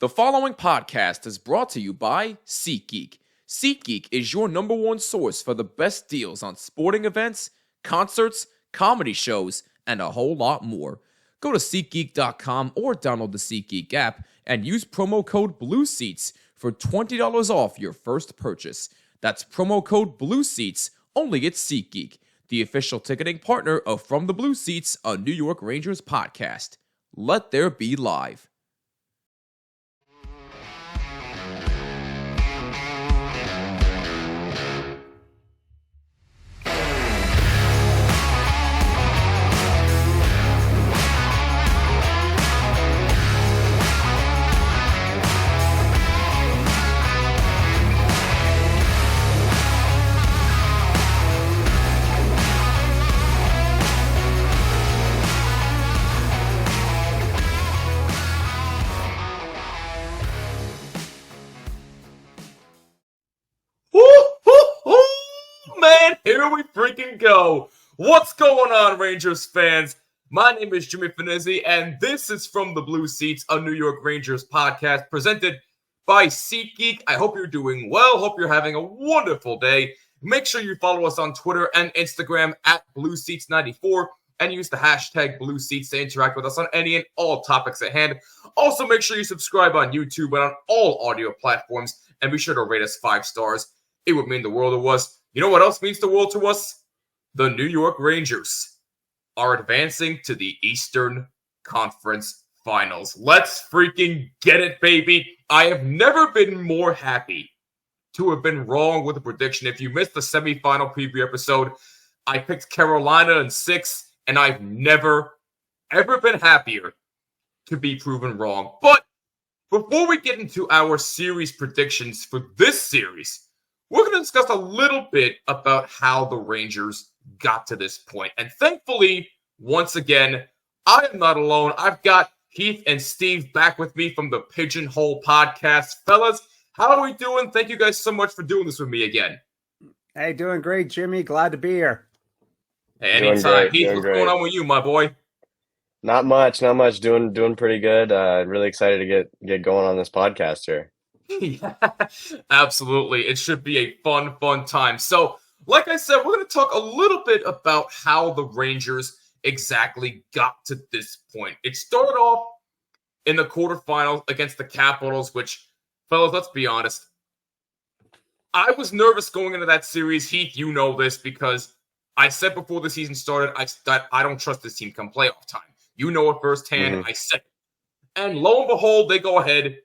The following podcast is brought to you by SeatGeek. SeatGeek is your number one source for the best deals on sporting events, concerts, comedy shows, and a whole lot more. Go to SeatGeek.com or download the SeatGeek app and use promo code BLUESEATS for $20 off your first purchase. That's promo code BLUESEATS only at SeatGeek, the official ticketing partner of From the Blue Seats, a New York Rangers podcast. Let there be live. Man, here we freaking go. What's going on, Rangers fans? My name is Jimmy Fanizzi, and this is From the Blue Seats, a New York Rangers podcast presented by SeatGeek. I hope you're doing well. Hope you're having a wonderful day. Make sure you follow us on Twitter and Instagram at BlueSeats94 and use the hashtag BlueSeats to interact with us on any and all topics at hand. Also, make sure you subscribe on YouTube and on all audio platforms, and be sure to rate us 5 stars. It would mean the world to us. You know what else means the world to us? The New York Rangers are advancing to the Eastern Conference Finals. Let's freaking get it, baby. I have never been more happy to have been wrong with a prediction. If you missed the semifinal preview episode, I picked Carolina in 6, and I've never, ever been happier to be proven wrong. But before we get into our series predictions for this series, we're going to discuss a little bit about how the Rangers got to this point. And thankfully, once again, I am not alone. I've got Heath and Steve back with me from the Pigeonhole Podcast. Fellas, how are we doing? Thank you guys so much for doing this with me again. Hey, doing great, Jimmy. Glad to be here. Hey, anytime. Heath, what's going on with you, my boy? Not much. Doing pretty good. Really excited to get going on this podcast here. Yeah, absolutely. It should be a fun time. So, like I said, we're going to talk a little bit about how the Rangers exactly got to this point. It started off in the quarterfinals against the Capitals, which, fellas, let's be honest, I was nervous going into that series. Heath, you know this because I said before the season started, I don't trust this team come playoff time. You know it firsthand. I said it. And lo and behold, they go ahead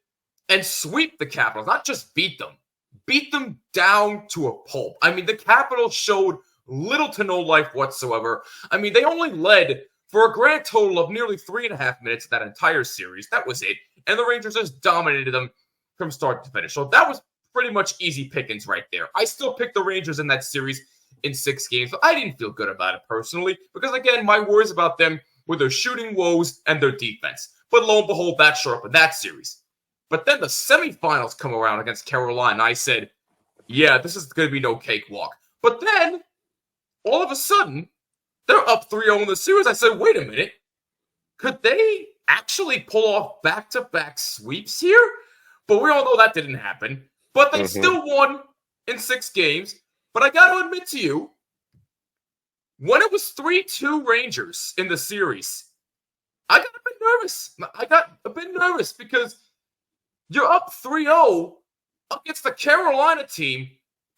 and sweep the Capitals, not just beat them down to a pulp. I mean, the Capitals showed little to no life whatsoever. I mean, they only led for a grand total of nearly 3.5 minutes that entire series. That was it. And the Rangers just dominated them from start to finish. So that was pretty much easy pickings right there. I still picked the Rangers in that series in 6 games, but I didn't feel good about it personally because, again, my worries about them were their shooting woes and their defense. But lo and behold, that showed up in that series. But then the semifinals come around against Carolina, and I said, yeah, this is going to be no cakewalk. But then, all of a sudden, they're up 3-0 in the series. I said, wait a minute. Could they actually pull off back-to-back sweeps here? But we all know that didn't happen. But they still won in 6 games. But I got to admit to you, when it was 3-2 Rangers in the series, I got a bit nervous because you're up 3-0 against the Carolina team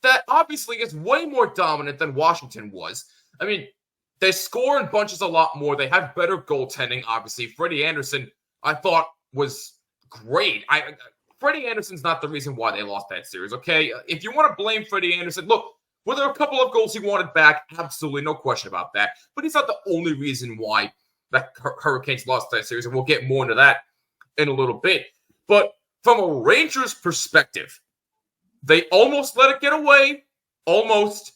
that obviously is way more dominant than Washington was. I mean, they score in bunches a lot more. They have better goaltending, obviously. Freddie Anderson, I thought, was great. Freddie Anderson's not the reason why they lost that series, okay? If you want to blame Freddie Anderson, look, were there a couple of goals he wanted back? Absolutely, no question about that. But he's not the only reason why the Hurricanes lost that series, and we'll get more into that in a little bit. But from a Rangers perspective, they almost let it get away, almost,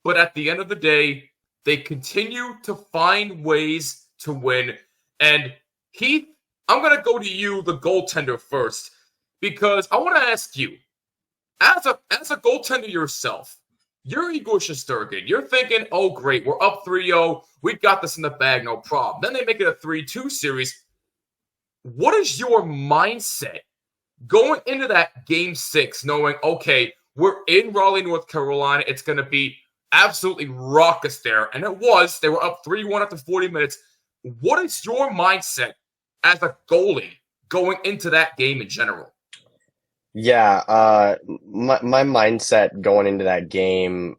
but at the end of the day, they continue to find ways to win. And Heath, I'm going to go to you, the goaltender, first, because I want to ask you, as a goaltender yourself, you're Igor Shesterkin. You're thinking, oh, great, we're up 3-0. We got this in the bag, no problem. Then they make it a 3-2 series. What is your mindset going into that game 6, knowing, okay, we're in Raleigh, North Carolina, it's going to be absolutely raucous there. And it was. They were up 3-1 after 40 minutes. What is your mindset as a goalie going into that game in general? Yeah, my mindset going into that game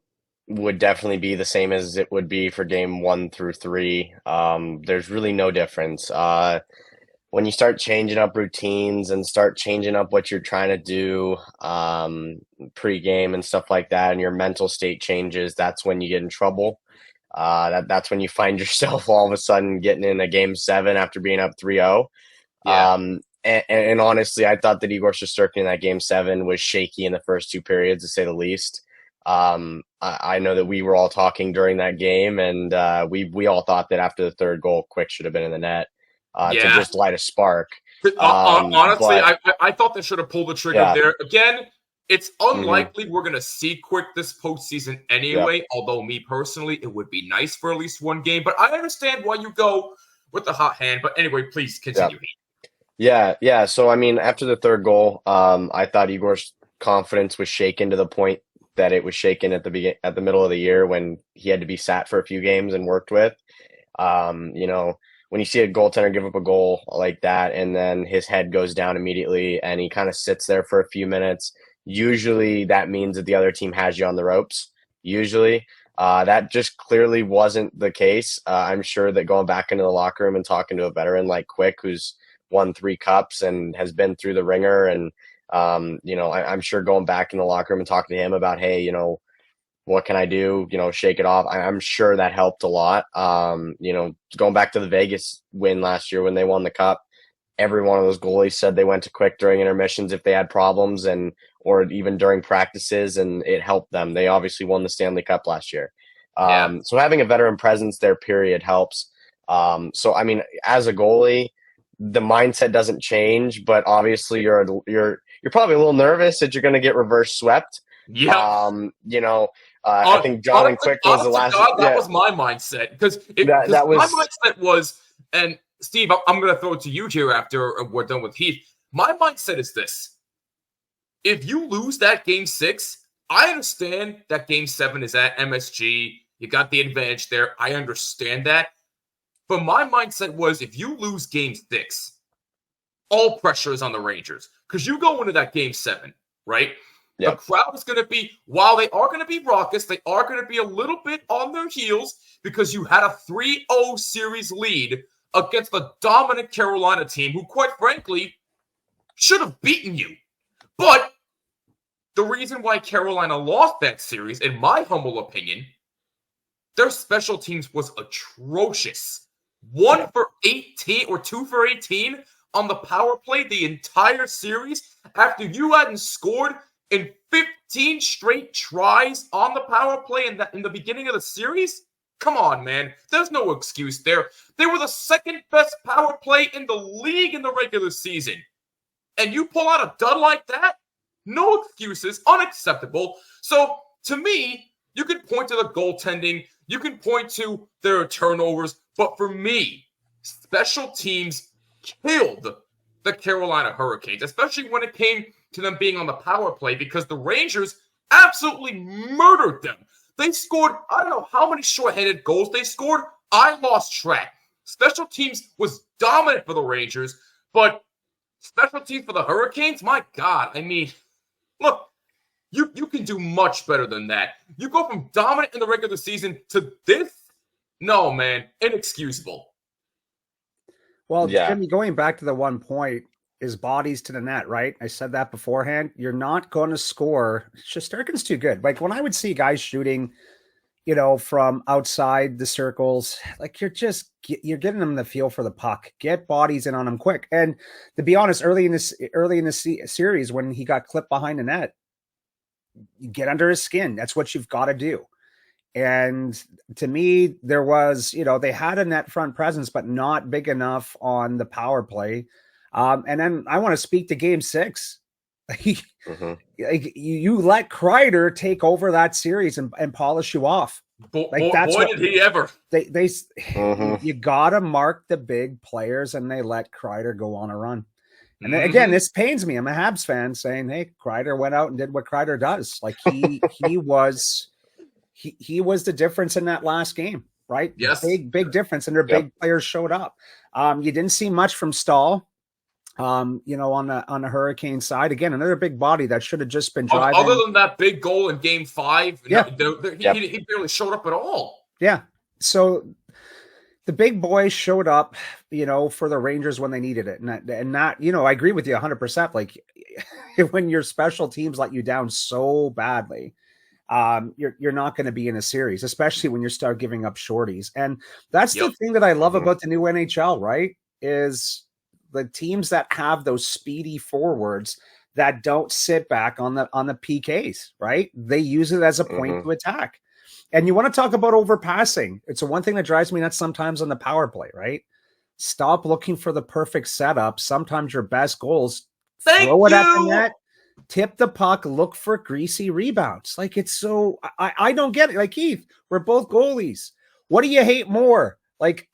would definitely be the same as it would be for game 1 through 3. There's really no difference. When you start changing up routines and start changing up what you're trying to do pre-game and stuff like that, and your mental state changes, that's when you get in trouble. That's when you find yourself all of a sudden getting in a game 7 after being up 3-0. Yeah. And honestly, I thought that Igor Shesterkin in that game 7 was shaky in the first 2 periods, to say the least. I know that we were all talking during that game, and we all thought that after the 3rd goal, Quick should have been in the net to just light a spark. Honestly, I thought they should have pulled the trigger there. Again, it's unlikely we're going to see Quick this postseason anyway, although me personally, it would be nice for at least one game. But I understand why you go with the hot hand. But anyway, please continue. Yeah. So, I mean, after the 3rd goal, I thought Igor's confidence was shaken to the point that it was shaken at the middle of the year when he had to be sat for a few games and worked with. When you see a goaltender give up a goal like that and then his head goes down immediately and he kind of sits there for a few minutes, usually that means that the other team has you on the ropes. Usually. That just clearly wasn't the case. I'm sure that going back into the locker room and talking to a veteran like Quick, who's won 3 cups and has been through the ringer, and I'm sure going back in the locker room and talking to him about, hey, what can I do? Shake it off. I'm sure that helped a lot. Going back to the Vegas win last year when they won the cup, every one of those goalies said they went to Quick during intermissions if they had problems or even during practices, and it helped them. They obviously won the Stanley Cup last year. So having a veteran presence there, period, helps. So, I mean, as a goalie, the mindset doesn't change, but obviously you're probably a little nervous that you're going to get reverse swept. Yeah. I think John and Quick was the last. That was my mindset, because my mindset was, and Steve, I'm going to throw it to you here after we're done with Heath. My mindset is this: if you lose that game 6, I understand that game 7 is at MSG. You got the advantage there. I understand that. But my mindset was, if you lose game 6, all pressure is on the Rangers, because you go into that game 7, right? Yep. The crowd is going to be, while they are going to be raucous, they are going to be a little bit on their heels because you had a 3-0 series lead against the dominant Carolina team who, quite frankly, should have beaten you. But the reason why Carolina lost that series, in my humble opinion, their special teams was atrocious. 1 for 18 or 2 for 18 on the power play the entire series after you hadn't scored in 15 straight tries on the power play in the beginning of the series? Come on, man. There's no excuse there. They were the 2nd best power play in the league in the regular season. And you pull out a dud like that? No excuses. Unacceptable. So, to me, you can point to the goaltending. You can point to their turnovers. But for me, special teams killed the Carolina Hurricanes, especially when it came to them being on the power play, because the Rangers absolutely murdered them. They scored, I don't know how many shorthanded goals they scored. I lost track. Special teams was dominant for the Rangers, but special teams for the Hurricanes, my God. I mean, look, you can do much better than that. You go from dominant in the regular season to this? No, man, inexcusable. Well, Jimmy, going back to the one point, is bodies to the net, right? I said that beforehand. You're not going to score. Shesterkin's too good. Like, when I would see guys shooting, from outside the circles, like, you're getting them the feel for the puck. Get bodies in on them quick. And to be honest, early in this series, when he got clipped behind the net, you get under his skin. That's what you've got to do. And to me, there was, they had a net front presence, but not big enough on the power play. And then I want to speak to game 6. You let Kreider take over that series and polish you off. Boy, did he ever. You got to mark the big players, and they let Kreider go on a run. And then, again, this pains me. I'm a Habs fan saying, hey, Kreider went out and did what Kreider does. Like he was the difference in that last game, right? Yes. Big difference. And their big players showed up. You didn't see much from Stahl. On the Hurricane side, again, another big body that should have just been driving. Other than that big goal in Game 5, he barely showed up at all. Yeah. So the big boys showed up, for the Rangers when they needed it. And that, I agree with you 100%. Like when your special teams let you down so badly, you're not going to be in a series, especially when you start giving up shorties. And that's the thing that I love about the new NHL, right? Is the teams that have those speedy forwards that don't sit back on the PKs, right? They use it as a point to attack. And you want to talk about overpassing. It's the one thing that drives me nuts sometimes on the power play, right? Stop looking for the perfect setup. Sometimes your best goals, throw it at the net, tip the puck, look for greasy rebounds. Like it's so, I don't get it. Like Heath, we're both goalies. What do you hate more? Like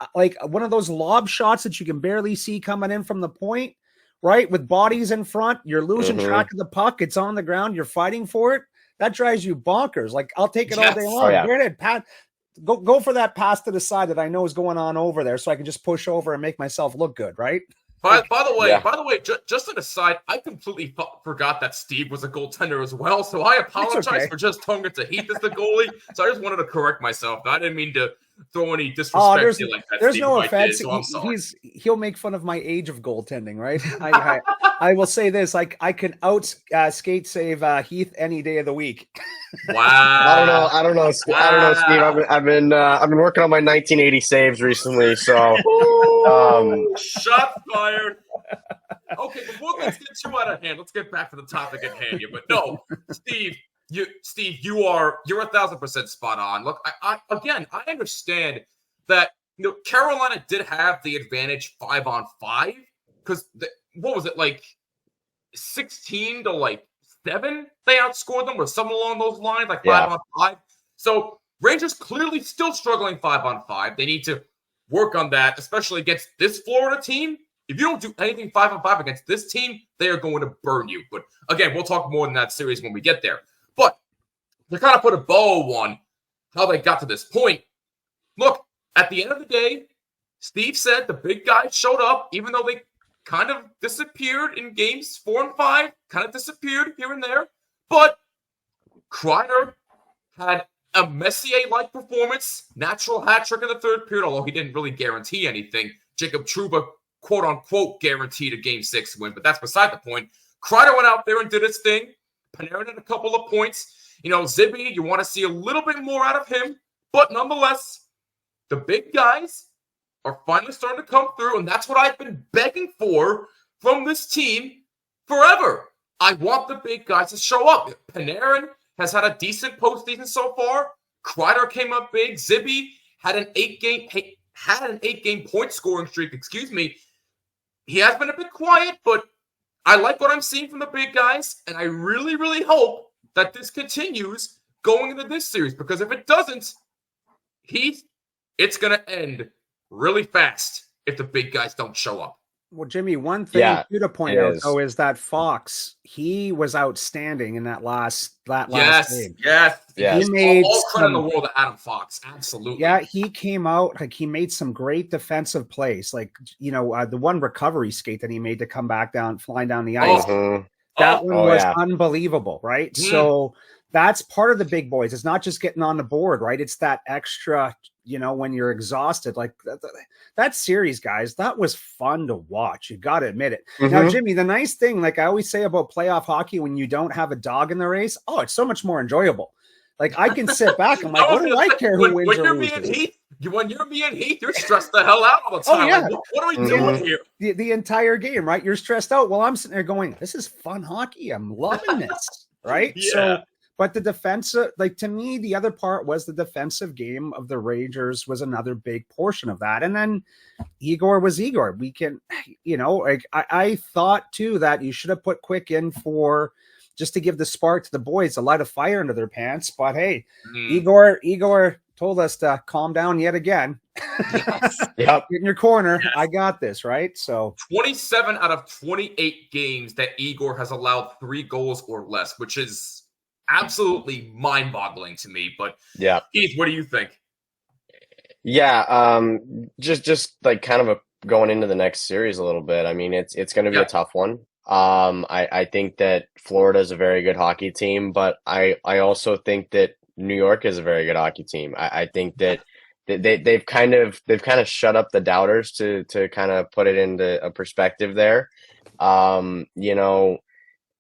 one of those lob shots that you can barely see coming in from the point, right? With bodies in front, you're losing track of the puck. It's on the ground. You're fighting for it. That drives you bonkers. Like I'll take it all day long. Granted, Pat, go for that pass to the side that I know is going on over there, so I can just push over and make myself look good, right? By the way, just an aside, I completely forgot that Steve was a goaltender as well. So I apologize for just throwing it to Heath as the goalie. So I just wanted to correct myself. I didn't mean to throw any disrespect like that. There's Steve no offense. Did, so I'm sorry. He'll make fun of my age of goaltending, right? I will say this: I can skate save Heath any day of the week. Wow. I don't know, Steve. I've been working on my 1980 saves recently, so. Shot fired. Okay, but let's get you out of hand. Let's get back to the topic at hand here. But no, Steve, you're 1,000% spot on. Look, I understand that Carolina did have the advantage 5-on-5 because what was it, like 16 to 7? They outscored them or something along those lines, like 5-on-5. So Rangers clearly still struggling 5-on-5. They need to work on that, especially against this Florida team. If you don't do anything 5-on-5 against this team, they are going to burn you. But again, we'll talk more in that series when we get there. But to kind of put a bow on how they got to this point, look, at the end of the day, Steve said the big guys showed up, even though they kind of disappeared in games 4 and 5, kind of disappeared here and there. But Kreider had a Messier-like performance, natural hat trick in the third period, although he didn't really guarantee anything. Jacob Trouba, quote-unquote, guaranteed a Game 6 win, but that's beside the point. Kreider went out there and did his thing. Panarin had a couple of points. Zibby, you want to see a little bit more out of him, but nonetheless, the big guys are finally starting to come through, and that's what I've been begging for from this team forever. I want the big guys to show up. Panarin has had a decent postseason so far. Kreider came up big. Zibby had an 8-game point scoring streak. He has been a bit quiet, but I like what I'm seeing from the big guys, and I really, really hope that this continues going into this series, because if it doesn't, it's going to end really fast if the big guys don't show up. Well, Jimmy, one thing to point out, though, is that Fox, he was outstanding in that last game. Yes. He made all credit in the world to Adam Fox. Absolutely. Yeah, he came out, he made some great defensive plays. The one recovery skate that he made to come back flying down the ice. That one was unbelievable, right? So that's part of the big boys. It's not just getting on the board, right? It's that extra, when you're exhausted. Like that series, guys, that was fun to watch. You got to admit it. Now, Jimmy, the nice thing, like I always say about playoff hockey, when you don't have a dog in the race, it's so much more enjoyable. Like I can sit back. I'm like, what do I care who wins or loses? When you're being Heath, you're stressed the hell out all the time. Like, what are we doing here? The entire game, right? You're stressed out. Well, I'm sitting there going, this is fun hockey. I'm loving this, right? Yeah. So, but the defensive, to me, the other part was the defensive game of the Rangers was another big portion of that. And then Igor was Igor. We can, I thought too that you should have put Quick in for just to give the spark to the boys to light a fire under their pants. But hey, Igor told us to calm down yet again. Yes. Get in your corner. Yes. I got this, right? So 27 out of 28 games that Igor has allowed 3 goals or less, which is absolutely mind-boggling to me. But yeah, Heath, what do you think? Yeah, just like kind of going into the next series a little bit. I mean, it's going to be a tough one. I think that Florida is a very good hockey team, but I also think that New York is a very good hockey team. I think that they've kind of shut up the doubters to kind of put it into a perspective there. You know,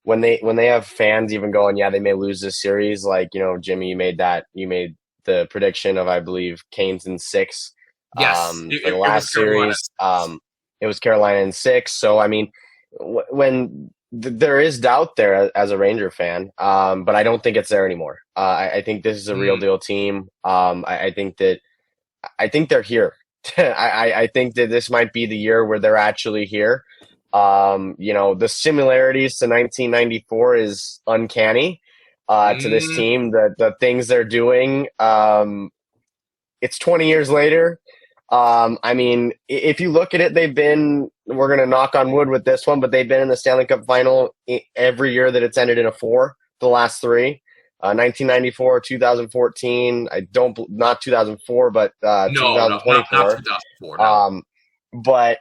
when they have fans even going, yeah, they may lose this series. Like, you know, Jimmy, you made the prediction of, I believe, Canes in 6. Yes, for the last series, it was Carolina in 6. So, I mean, when there is doubt there as a Ranger fan, but I don't think it's there anymore. I think this is a real deal team. I think they're here. I think that this might be the year where they're actually here. You know, the similarities to 1994 is uncanny to this team. The things they're doing. It's 20 years later. I mean, if you look at it, we're going to knock on wood with this one, but they've been in the Stanley Cup Final every year that it's ended in a 4, the last 3. 1994, 2014. Not 2004, but 2024. Not 2004. No. But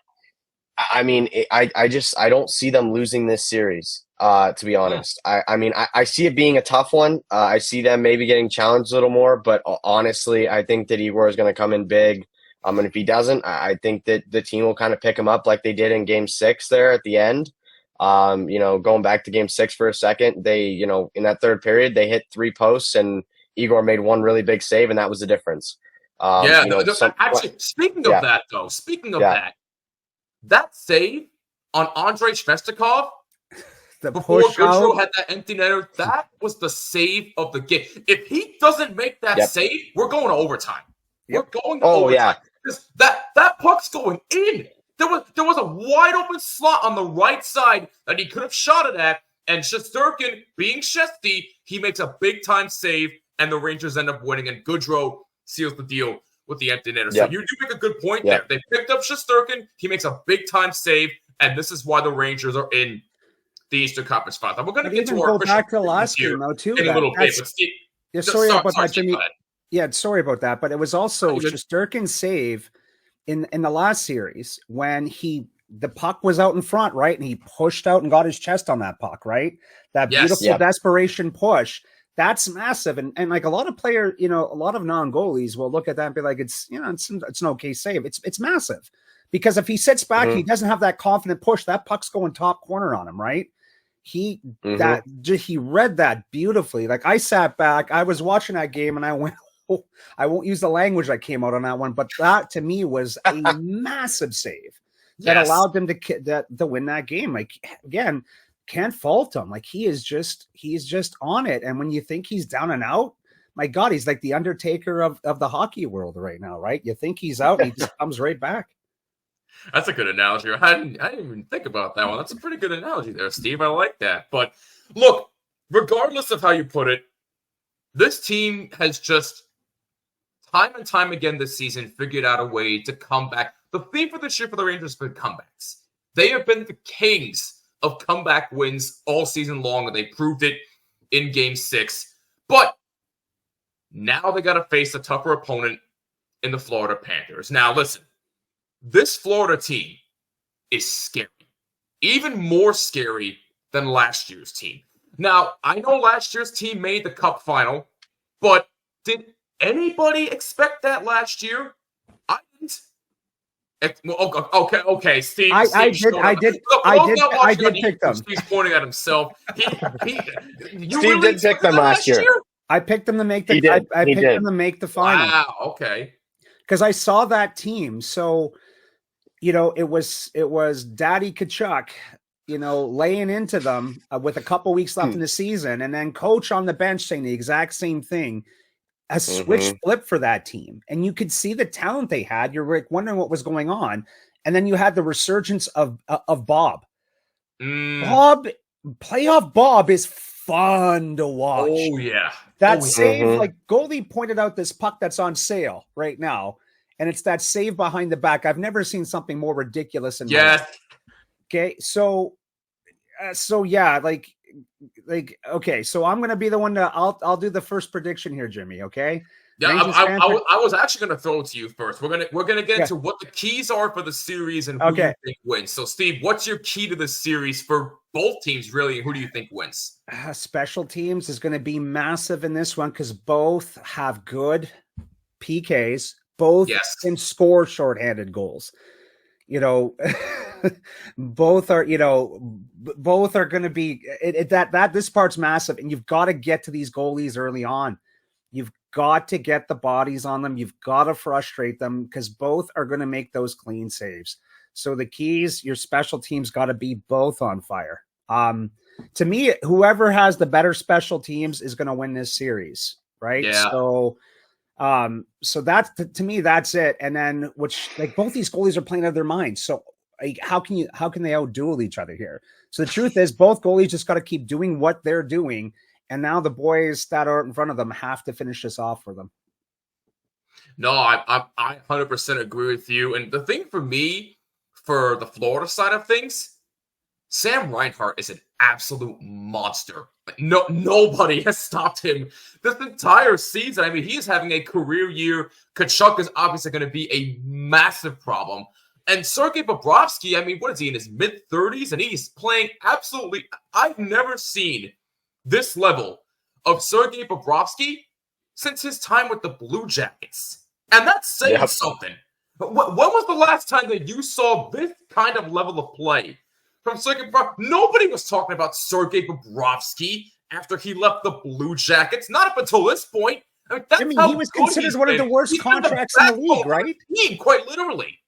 I mean, I don't see them losing this series. To be honest, I mean, I see it being a tough one. I see them maybe getting challenged a little more, but honestly, I think that Igor is going to come in big. And if he doesn't, I think that the team will kind of pick him up like they did in Game 6 there at the end. You know, going back to Game 6 for a second, they, you know, in that third period, they hit 3 posts and Igor made one really big save, and that was the difference. Actually, speaking of that, that save on Andrei Svechnikov, before Goodrow had that empty netter, that was the save of the game. If he doesn't make that save, we're going to overtime. We're going to overtime. Because that puck's going in. There was a wide open slot on the right side that he could have shot it at, and Shesterkin, being Shesty, he makes a big time save, and the Rangers end up winning, and Goodrow seals the deal with the empty netter. So you do make a good point there. They picked up Shesterkin, he makes a big time save, and this is why the Rangers are in the Eastern Conference Final. We're going to get to our back to the last game though too in a little bit. But Steve, sorry about that, Jimmy. Yeah, sorry about that, but it was also Shesterkin's save in the last series when the puck was out in front, right? And he pushed out and got his chest on that puck, right? That beautiful desperation push. That's massive. And like a lot of players, you know, a lot of non-goalies will look at that and be like, it's an okay save. It's massive. Because if he sits back, he doesn't have that confident push, that puck's going top corner on him, right? He read that beautifully. Like I sat back, I was watching that game and I went, I won't use the language that came out on that one, but that to me was a massive save that allowed them to win that game. Like again, can't fault him. Like he is just on it. And when you think he's down and out, my God, he's like the Undertaker of the hockey world right now, right? You think he's out, and he just comes right back. That's a good analogy. I didn't even think about that one. That's a pretty good analogy there, Steve. I like that. But look, regardless of how you put it, this team has just time and time again this season figured out a way to come back. The theme for this year for the Rangers has been comebacks. They have been the kings of comeback wins all season long, and they proved it in Game 6. But now they got to face a tougher opponent in the Florida Panthers. Now, listen, this Florida team is scary. Even more scary than last year's team. Now, I know last year's team made the Cup Final, but did anybody expect that last year? I didn't. Okay, Steve. I did pick them. Steve's pointing at himself. Steve did pick them last year. I picked them to make the. I picked them to make the final. Wow. Okay. Because I saw that team, so you know it was Daddy Tkachuk, you know, laying into them with a couple weeks left in the season, and then Coach on the bench saying the exact same thing. A switch flip for that team, and you could see the talent they had. You're wondering what was going on, and then you had the resurgence of Bob. Playoff Bob is fun to watch. Oh, yeah. That save, like goalie pointed out this puck that's on sale right now, and it's that save behind the back. I've never seen something more ridiculous in my life. Okay, so yeah, like okay, so I'm gonna be the one to I'll do the first prediction here, Jimmy. Okay. Yeah, I was actually gonna throw it to you first. We're gonna get into what the keys are for the series and who you think wins. So, Steve, what's your key to the series for both teams, really, and who do you think wins? Special teams is going to be massive in this one because both have good PKs. Both can score shorthanded goals. You know, both are going to be that this part's massive, and you've got to get to these goalies early on. You've got to get the bodies on them. You've got to frustrate them because both are going to make those clean saves. So the keys, your special teams got to be both on fire. To me, whoever has the better special teams is going to win this series, right? Yeah. So that's to me, that's it. And then both these goalies are playing out of their minds. So like, how can they outduel each other here? So the truth is, both goalies just got to keep doing what they're doing. And now the boys that are in front of them have to finish this off for them. No, I 100% agree with you. And the thing for me, for the Florida side of things, Sam Reinhart is an absolute monster. Nobody has stopped him this entire season. I mean, he is having a career year. Tkachuk is obviously going to be a massive problem. And Sergei Bobrovsky, I mean, what is he, in his mid-30s? And he's playing absolutely... I've never seen this level of Sergei Bobrovsky since his time with the Blue Jackets. And that's saying something. When was the last time that you saw this kind of level of play from Sergei Bobrovsky? Nobody was talking about Sergei Bobrovsky after he left the Blue Jackets. Not up until this point. I mean, he was considered one of the worst contracts in the league, right? Quite literally.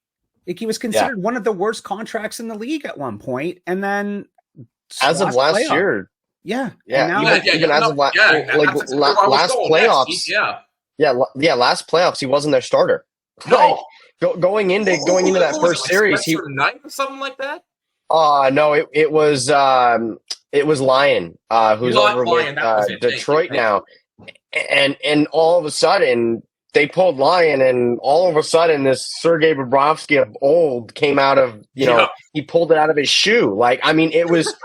Like, he was considered one of the worst contracts in the league at one point, and then as of last year. Yeah. Even as of last playoffs. Last playoffs, he wasn't their starter. No. Going into that first series, he night or something like that. No, it was Lyon, who's over with Detroit now, and all of a sudden they pulled Lyon, and all of a sudden this Sergei Bobrovsky of old came out of he pulled it out of his shoe. Like, I mean, it was.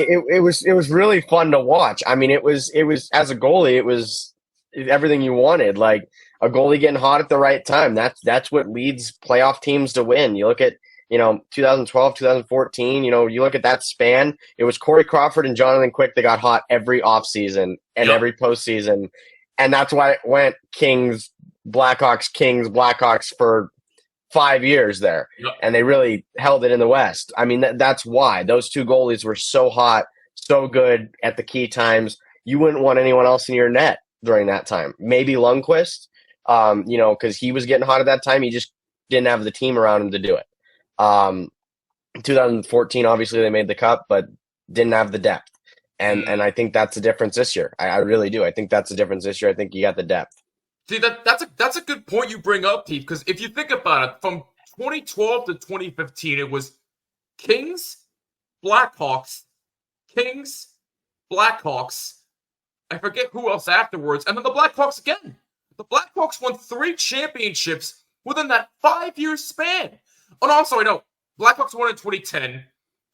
It was really fun to watch. I mean, it was as a goalie, it was everything you wanted. Like a goalie getting hot at the right time. That's what leads playoff teams to win. You look at 2012, 2014. You look at that span. It was Corey Crawford and Jonathan Quick that got hot every offseason and every postseason, and that's why it went Kings, Blackhawks for 5 years there, and they really held it in the West. I mean, that's why those two goalies were so hot, so good at the key times. You wouldn't want anyone else in your net during that time. Maybe Lundqvist, because he was getting hot at that time. He just didn't have the team around him to do it. 2014, obviously they made the cup, but didn't have the depth, and I think that's the difference this year. I really do. I think that's the difference this year. I think you got the depth. See, that's a good point you bring up, Heath, because if you think about it, from 2012 to 2015, it was Kings, Blackhawks, I forget who else afterwards, and then the Blackhawks again. The Blackhawks won 3 championships within that 5-year span. Oh, no, I'm sorry, no. Blackhawks won in 2010,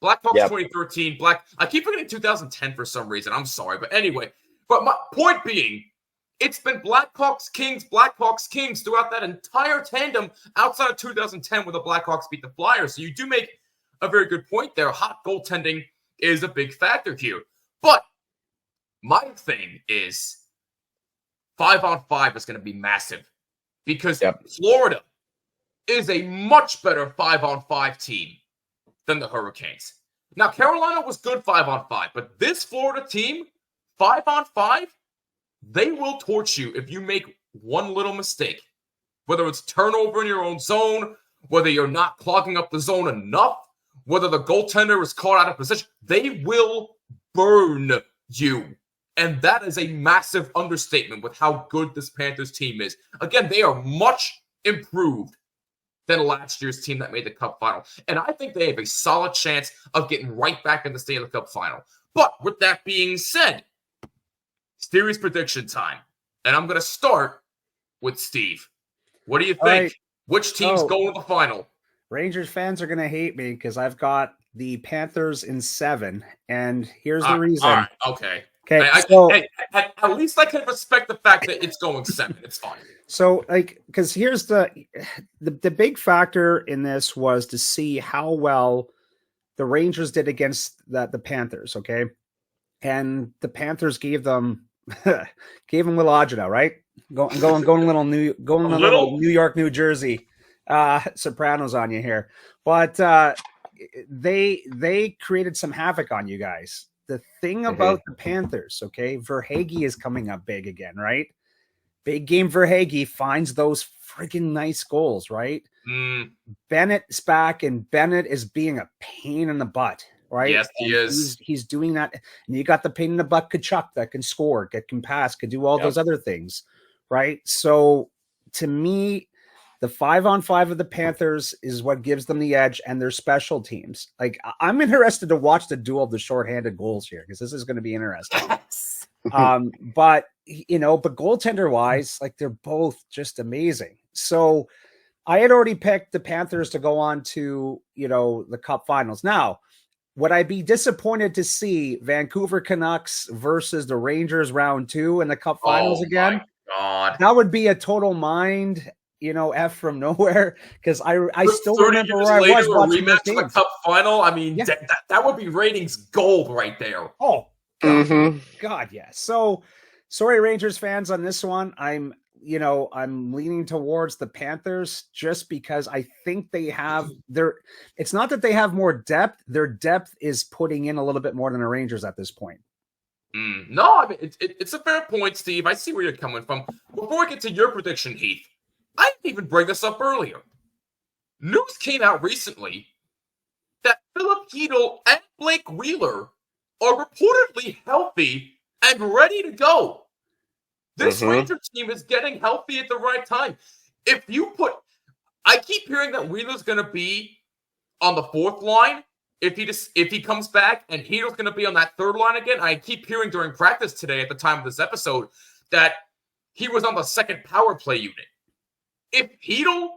Blackhawks 2013, I keep forgetting 2010 for some reason. I'm sorry, but anyway. But my point being, it's been Blackhawks, Kings throughout that entire tandem outside of 2010 when the Blackhawks beat the Flyers. So you do make a very good point there. Hot goaltending is a big factor here. But my thing is 5-on-5 is going to be massive because Florida is a much better 5-on-5 team than the Hurricanes. Now, Carolina was good 5-on-5, but this Florida team, 5-on-5, they will torch you if you make one little mistake. Whether it's turnover in your own zone, whether you're not clogging up the zone enough, whether the goaltender is caught out of position, they will burn you. And that is a massive understatement with how good this Panthers team is. Again, they are much improved than last year's team that made the Cup Final. And I think they have a solid chance of getting right back in the Stanley Cup Final. But with that being said, series prediction time. And I'm going to start with Steve. What do you think? Right. Which team's going to the final? Rangers fans are going to hate me because I've got the Panthers in 7. And here's the reason. All right. Okay. Okay. At least I can respect the fact that it's going 7. It's fine. So, because here's the big factor in this was to see how well the Rangers did against the Panthers, okay? And the Panthers gave them little agita, right? Going a little New York, New Jersey Sopranos on you here. But they created some havoc on you guys. The thing about the Panthers, okay, Verhaeghe is coming up big again, right? Big game Verhaeghe finds those freaking nice goals, right? Bennett's back, and Bennett is being a pain in the butt, right? Yes, he is. He's doing that. And you got the pain in the butt Kachuk that can score, can pass, can do all those other things, right? So to me, the 5-on-5 of the Panthers is what gives them the edge, and their special teams. Like, I'm interested to watch the duel of the shorthanded goals here because this is going to be interesting. But goaltender wise, like, they're both just amazing. So I had already picked the Panthers to go on to, the Cup Finals. Now, would I be disappointed to see Vancouver Canucks versus the Rangers round 2 in the Cup Finals again? My God. That would be a total mind, F from nowhere, because I still remember where I was watching this game. The Cup Final. I mean, that would be ratings gold right there. Oh, God, God, yeah. So, sorry, Rangers fans, on this one. I'm leaning towards the Panthers just because I think they have it's not that they have more depth. Their depth is putting in a little bit more than the Rangers at this point. No, I mean, it's a fair point, Steve. I see where you're coming from. Before we get to your prediction, Heath, I didn't even bring this up earlier. News came out recently that Philip Hedl and Blake Wheeler are reportedly healthy and ready to go. This Ranger team is getting healthy at the right time. I keep hearing that Wheeler's going to be on the 4th line if he comes back, and Hedl's going to be on that 3rd line again. I keep hearing during practice today at the time of this episode that he was on the 2nd power play unit. If Hedl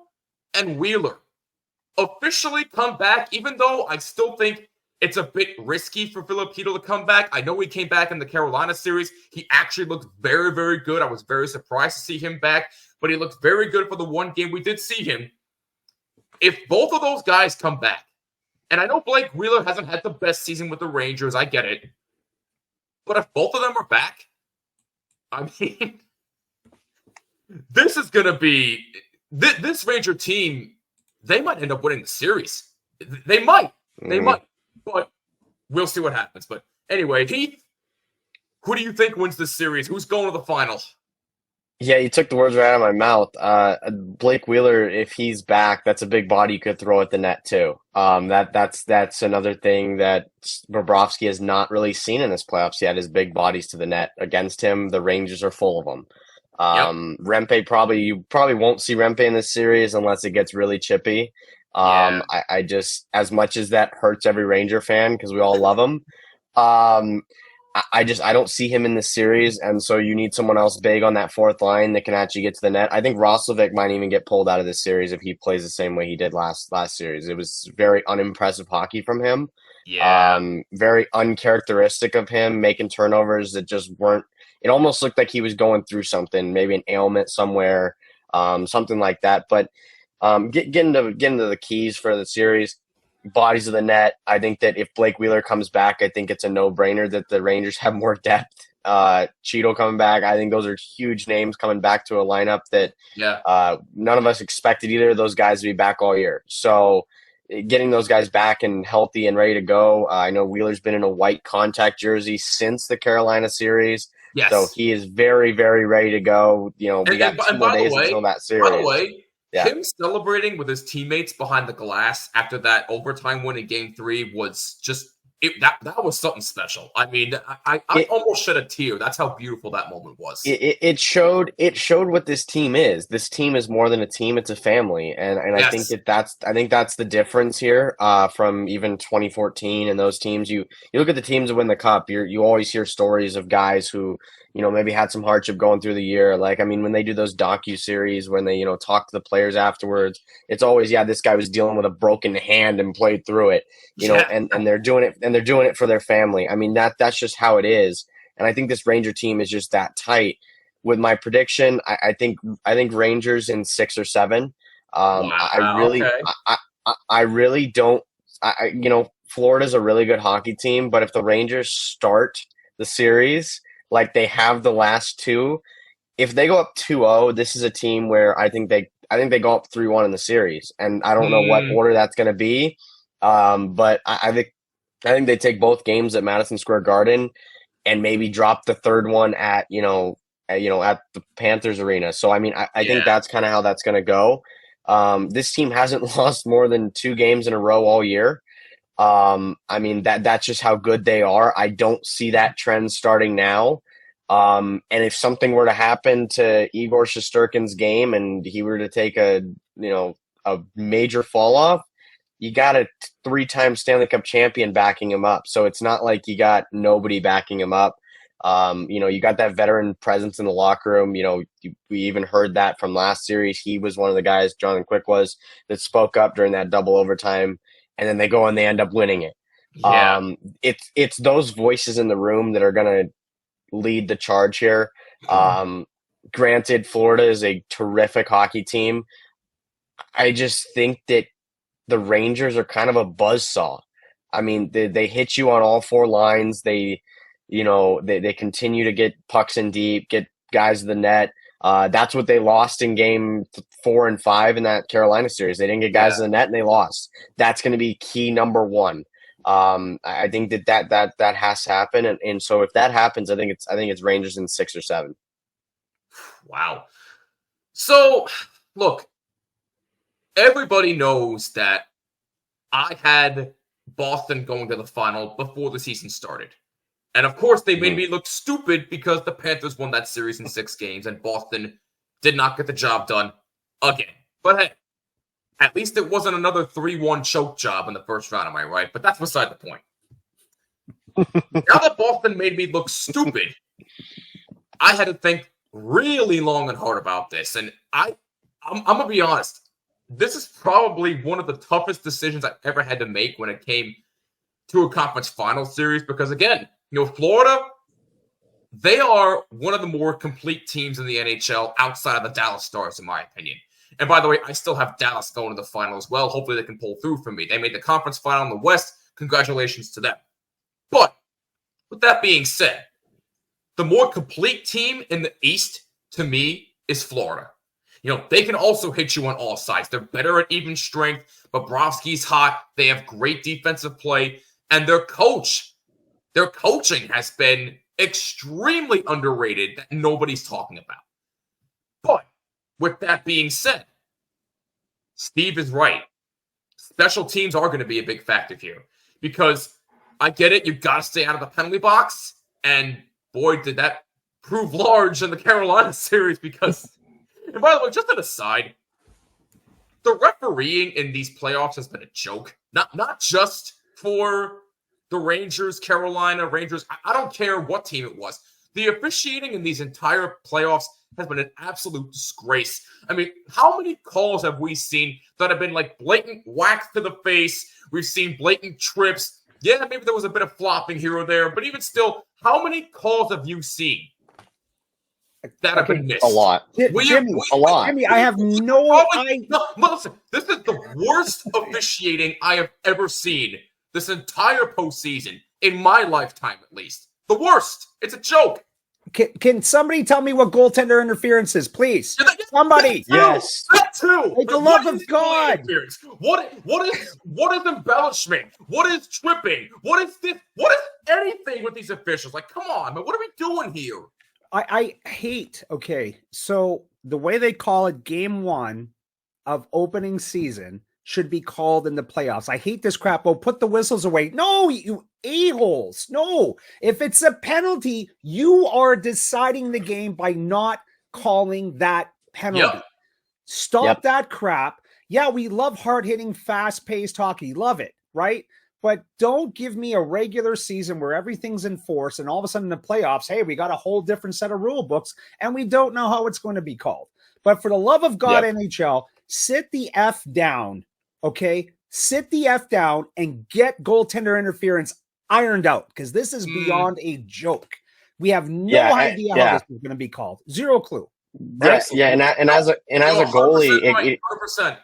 and Wheeler officially come back, even though I still think it's a bit risky for Philip Hedl to come back. I know he came back in the Carolina series. He actually looked very, very good. I was very surprised to see him back, but he looked very good for the one game we did see him. If both of those guys come back, and I know Blake Wheeler hasn't had the best season with the Rangers, I get it, but if both of them are back, I mean, this is going to be this Ranger team. They might end up winning the series. They might. They might. But we'll see what happens. But anyway, Heath, who do you think wins this series? Who's going to the final? Yeah, you took the words right out of my mouth. Blake Wheeler, if he's back, that's a big body you could throw at the net too. That's another thing that Bobrovsky has not really seen in this playoffs yet, is big bodies to the net. Against him, the Rangers are full of them. Rempe, you probably won't see Rempe in this series unless it gets really chippy. I just, as much as that hurts every Ranger fan because we all love him, I don't see him in this series, and so you need someone else big on that 4th line that can actually get to the net. I think Roslovic might even get pulled out of this series if he plays the same way he did last series. It was very unimpressive hockey from him. Very uncharacteristic of him, making turnovers that just weren't. It almost looked like he was going through something, maybe an ailment somewhere, something like that. But getting to the keys for the series, bodies of the net. I think that if Blake Wheeler comes back, I think it's a no-brainer that the Rangers have more depth. Cheeto coming back, I think those are huge names coming back to a lineup that none of us expected either of those guys to be back all year. So getting those guys back and healthy and ready to go. I know Wheeler's been in a white contact jersey since the Carolina series. Yes. So he is very, very ready to go. We got 2 more days until that series. By the way, him celebrating with his teammates behind the glass after that overtime win in Game 3 was just that was something special. I mean, I almost shed a tear. That's how beautiful that moment was. It showed what this team is. This team is more than a team; it's a family, and yes. I think that's the difference here from even 2014 and those teams. You look at the teams that win the cup. You always hear stories of guys who maybe had some hardship going through the year. Like, I mean, when they do those docu-series, when they talk to the players afterwards, it's always, this guy was dealing with a broken hand and played through it. And they're doing it for their family. I mean, that's just how it is. And I think this Ranger team is just that tight. With my prediction, I think Rangers in 6 or 7. I really don't. Florida's a really good hockey team, but if the Rangers start the series like they have the last 2, if they go up 2-0, this is a team where I think they go up 3-1 in the series, and I don't know what order that's going to be. But I think they take both games at Madison Square Garden and maybe drop the third one at the Panthers arena. So I mean, I think that's kind of how that's going to go. This team hasn't lost more than 2 games in a row all year. I mean, that's just how good they are. I don't see that trend starting now. And if something were to happen to Igor Shesterkin's game and he were to take a major fall off, you got a 3-time Stanley Cup champion backing him up. So it's not like you got nobody backing him up. You got that veteran presence in the locker room. We even heard that from last series. He was one of the guys, Jonathan Quick was, that spoke up during that double overtime. And then they go and they end up winning it. Yeah. It's those voices in the room that are going to lead the charge here. Granted, Florida is a terrific hockey team. I just think that the Rangers are kind of a buzzsaw. I mean, they hit you on all 4 lines. They continue to get pucks in deep, get guys in the net. That's what they lost in game 4 and 5 in that Carolina series. They didn't get guys in the net and they lost. That's going to be key number 1. I think that has to happen. And so if that happens, I think it's Rangers in 6 or 7. Wow. So look, everybody knows that I had Boston going to the final before the season started. And of course, they made me look stupid because the Panthers won that series in 6 games and Boston did not get the job done again. But hey, at least it wasn't another 3-1 choke job in the first round, am I right? But that's beside the point. Now that Boston made me look stupid, I had to think really long and hard about this. And I'm going to be honest. This is probably one of the toughest decisions I've ever had to make when it came to a conference final series. Because again, Florida, they are one of the more complete teams in the NHL outside of the Dallas Stars, in my opinion. And by the way, I still have Dallas going to the final as well. Hopefully they can pull through for me. They made the conference final in the West. Congratulations to them. But with that being said, the more complete team in the East, to me, is Florida. They can also hit you on all sides. They're better at even strength. Bobrovsky's hot. They have great defensive play. And their coaching has been extremely underrated that nobody's talking about. But with that being said, Steve is right. Special teams are going to be a big factor here because I get it. You've got to stay out of the penalty box. And boy, did that prove large in the Carolina series because, and by the way, just an aside, the refereeing in these playoffs has been a joke. Not just for the Rangers, Carolina, Rangers. I don't care what team it was. The officiating in these entire playoffs has been an absolute disgrace. I mean, how many calls have we seen that have been like blatant whacks to the face? We've seen blatant trips. Yeah, maybe there was a bit of flopping here or there, but even still, how many calls have you seen that have been missed? A lot. A lot. Jimmy, I have no idea. No, listen, this is the worst officiating I have ever seen this entire postseason, in my lifetime at least. The worst. It's a joke. Can somebody tell me what goaltender interference is, please? Somebody. Yes. That too. For the love of God. What is embellishment? What is tripping? What is this? What is anything with these officials? Like, come on, man. What are we doing here? I hate, okay, so the way they call it game 1 of opening season should be called in the playoffs. I hate this crap. Oh, put the whistles away. No, you a-holes. No. If it's a penalty, you are deciding the game by not calling that penalty. Yep. Stop that crap. Yeah, we love hard-hitting, fast-paced hockey. Love it, right? But don't give me a regular season where everything's enforced and all of a sudden in the playoffs, hey, we got a whole different set of rule books and we don't know how it's going to be called. But for the love of God, NHL, sit the F down, okay? Sit the F down and get goaltender interference ironed out, because this is beyond a joke. We have no idea how this is going to be called. Zero clue. Right? And as a goalie, 100%.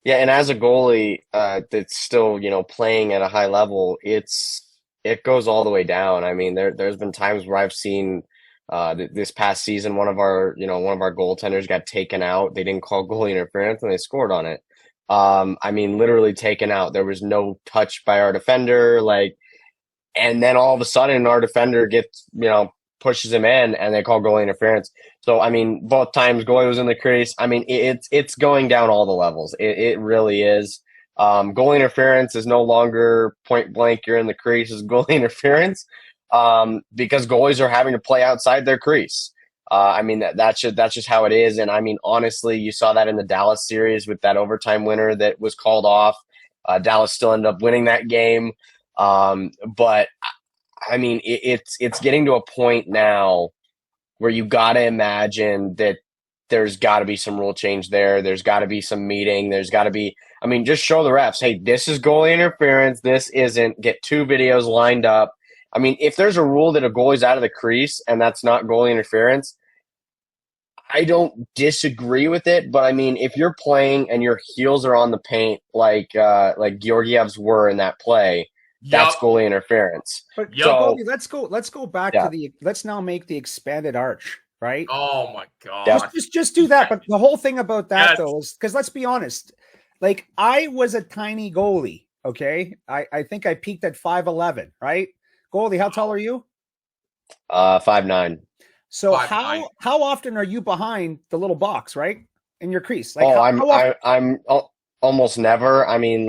And as a goalie that's still, playing at a high level, it goes all the way down. I mean, there's been times where I've seen this past season one of our goaltenders got taken out. They didn't call goalie interference and they scored on it. I mean, literally taken out. There was no touch by our defender, and then all of a sudden our defender gets, pushes him in and they call goalie interference. So, I mean, both times goalie was in the crease. I mean, it's going down all the levels. It really is. Goalie interference is no longer point blank, you're in the crease, is goalie interference, because goalies are having to play outside their crease. I mean, that's just how it is. And I mean, honestly, you saw that in the Dallas series with that overtime winner that was called off. Dallas still ended up winning that game. But I mean, it's getting to a point now where you got to imagine that there's got to be some rule change there. There's got to be some meeting. There's got to be, I mean, just show the refs, hey, this is goalie interference. This isn't. Get two videos lined up. I mean, if there's a rule that a goalie's out of the crease and that's not goalie interference, I don't disagree with it. But I mean, if you're playing and your heels are on the paint like Georgiev's were in that play, that's goalie interference. But so, let's go back to let's now make the expanded arch, right? Oh my God. Just do that. But the whole thing about that though is, because let's be honest, I was a tiny goalie. Okay. I think I peaked at 5'11", right? Goalie, how tall are you? 5'9". So 5'9". How often are you behind the little box, right? In your crease? I'm almost never. I mean,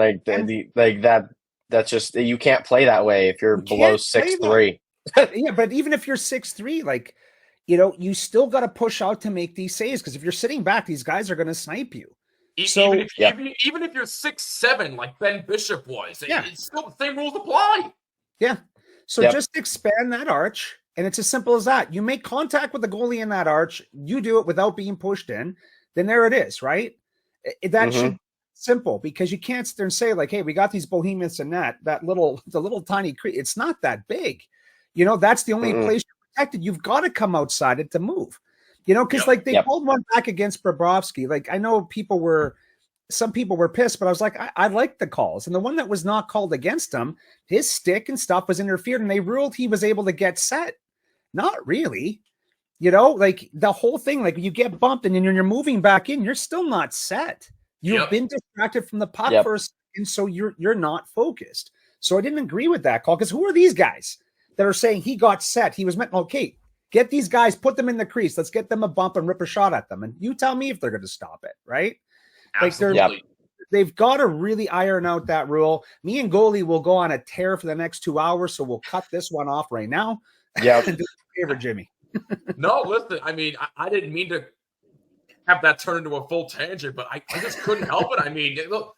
that's just, you can't play that way if you're below 6'3". Yeah, but even if you're 6'3", you still got to push out to make these saves, because if you're sitting back, these guys are going to snipe you. Even if you're 6'7", like Ben Bishop was, it's still the same rules apply. Yeah. So just expand that arch, and it's as simple as that. You make contact with the goalie in that arch, you do it without being pushed in, then there it is, right? That should be simple, because you can't sit there and say, hey, we got these behemoths in the little tiny crease. It's not that big. That's the only place you're protected. You've got to come outside it to move. Because they pulled one back against Bobrovsky. I know some people were pissed, but I was like, I like the calls. And the one that was not called against him, his stick and stuff was interfered, and they ruled he was able to get set. Not really. The whole thing, you get bumped and then you're moving back in, you're still not set. You've been distracted from the puck first, and so you're not focused. So I didn't agree with that call, because who are these guys that are saying he got set? He was meant, okay, get these guys, put them in the crease. Let's get them a bump and rip a shot at them. And you tell me if they're going to stop it, right? They've got to really iron out that rule. Me and goalie will go on a tear for the next 2 hours, so we'll cut this one off right now. Yeah, do me a favor, Jimmy. No, listen. I mean, I didn't mean to have that turn into a full tangent, but I just couldn't help it. I mean, look,